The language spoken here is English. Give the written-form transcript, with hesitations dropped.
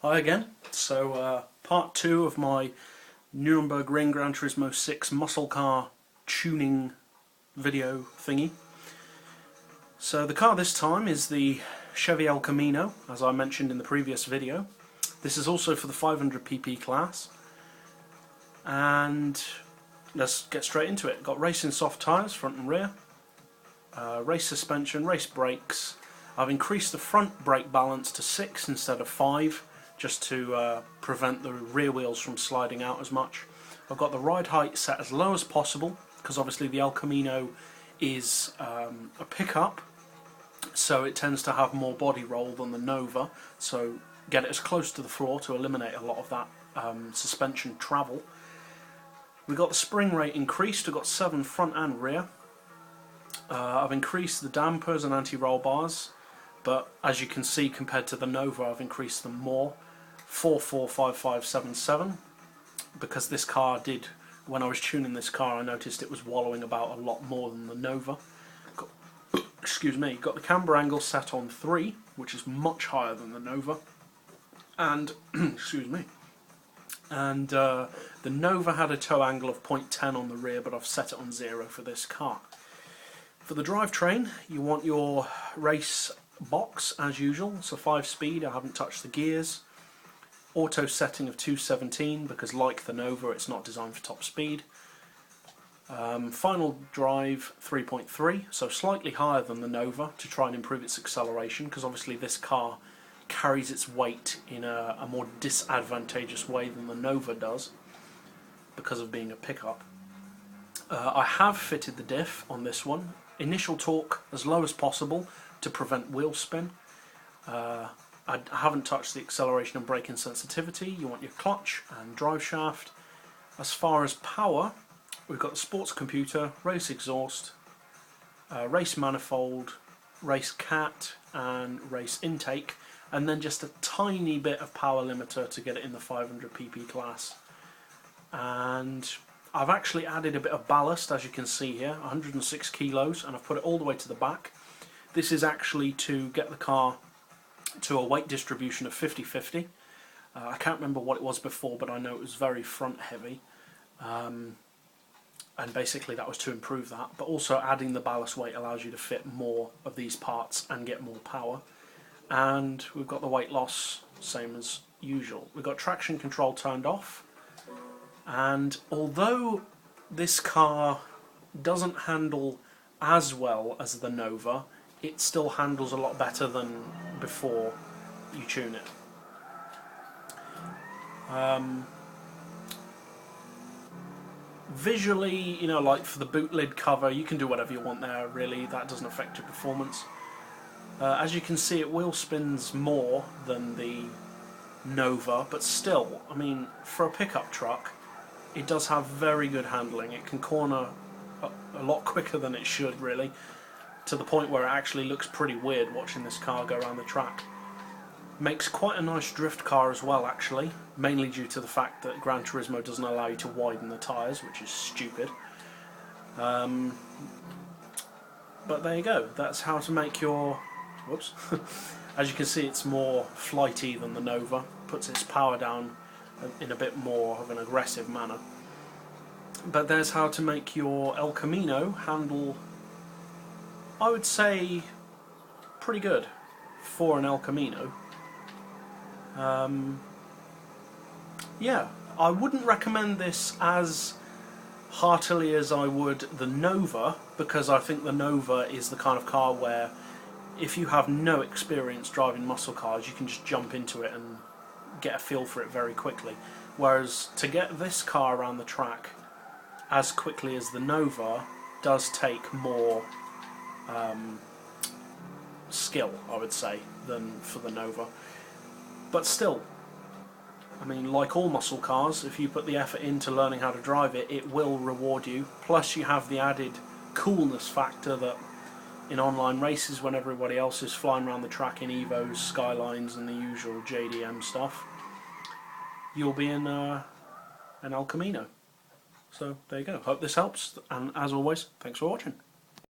Hi again. So part 2 of my Nürburgring GranTurismo 6 muscle car tuning video thingy. So the car this time is the Chevy El Camino, as I mentioned in the previous video. This is also for the 500 pp class. And let's get straight into it. Got racing soft tyres, front and rear. Race suspension, race brakes. I've increased the front brake balance to 6 instead of 5. Just to prevent the rear wheels from sliding out as much. I've got the ride height set as low as possible because obviously the El Camino is a pickup, so it tends to have more body roll than the Nova, so get it as close to the floor to eliminate a lot of that suspension travel. We've got the spring rate increased. We've got 7 front and rear. I've increased the dampers and anti-roll bars, but as you can see, compared to the Nova, I've increased them more. 445577, because this car did, when I was tuning this car, I noticed it was wallowing about a lot more than the Nova. Excuse me. Got the camber angle set on 3, which is much higher than the Nova, and excuse me. And the Nova had a toe angle of 0.10 on the rear, but I've set it on 0 for this car. For the drivetrain, you want your race box as usual, so 5-speed. I haven't touched the gears. Auto setting of 217 because, like the Nova, it's not designed for top speed. Final drive 3.3, so slightly higher than the Nova to try and improve its acceleration, because obviously this car carries its weight in a more disadvantageous way than the Nova does because of being a pickup. I have fitted the diff on this one. Initial torque as low as possible to prevent wheel spin. I haven't touched the acceleration and braking sensitivity. You want your clutch and drive shaft. As far as power, we've got the sports computer, race exhaust, race manifold, race cat and race intake, and then just a tiny bit of power limiter to get it in the 500 pp class. And I've actually added a bit of ballast, as you can see here, 106 kilos, and I've put it all the way to the back. This is actually to get the car to a weight distribution of 50-50. I can't remember what it was before, but I know it was very front heavy, and basically that was to improve that. But also adding the ballast weight allows you to fit more of these parts and get more power. And we've got the weight loss, same as usual. We've got traction control turned off, and although this car doesn't handle as well as the Nova, it still handles a lot better than before you tune it. Visually, you know, like for the boot lid cover, you can do whatever you want there, really. That doesn't affect your performance. As you can see, it wheel spins more than the Nova, but still, I mean, for a pickup truck, it does have very good handling. It can corner a lot quicker than it should, really, to the point where it actually looks pretty weird watching this car go around the track. Makes quite a nice drift car as well, actually, mainly due to the fact that GranTurismo doesn't allow you to widen the tyres, which is stupid. But there you go, that's how to make your... whoops. As you can see, it's more flighty than the Nova, puts its power down in a bit more of an aggressive manner. But there's how to make your El Camino handle, I would say, pretty good for an El Camino. Yeah, I wouldn't recommend this as heartily as I would the Nova, because I think the Nova is the kind of car where if you have no experience driving muscle cars, you can just jump into it and get a feel for it very quickly. Whereas to get this car around the track as quickly as the Nova does take more skill, I would say, than for the Nova. But still, I mean, like all muscle cars, if you put the effort into learning how to drive it, it will reward you. Plus you have the added coolness factor that in online races, when everybody else is flying around the track in Evos, Skylines and the usual JDM stuff, you'll be in an El Camino. So there you go. Hope this helps, and as always, thanks for watching.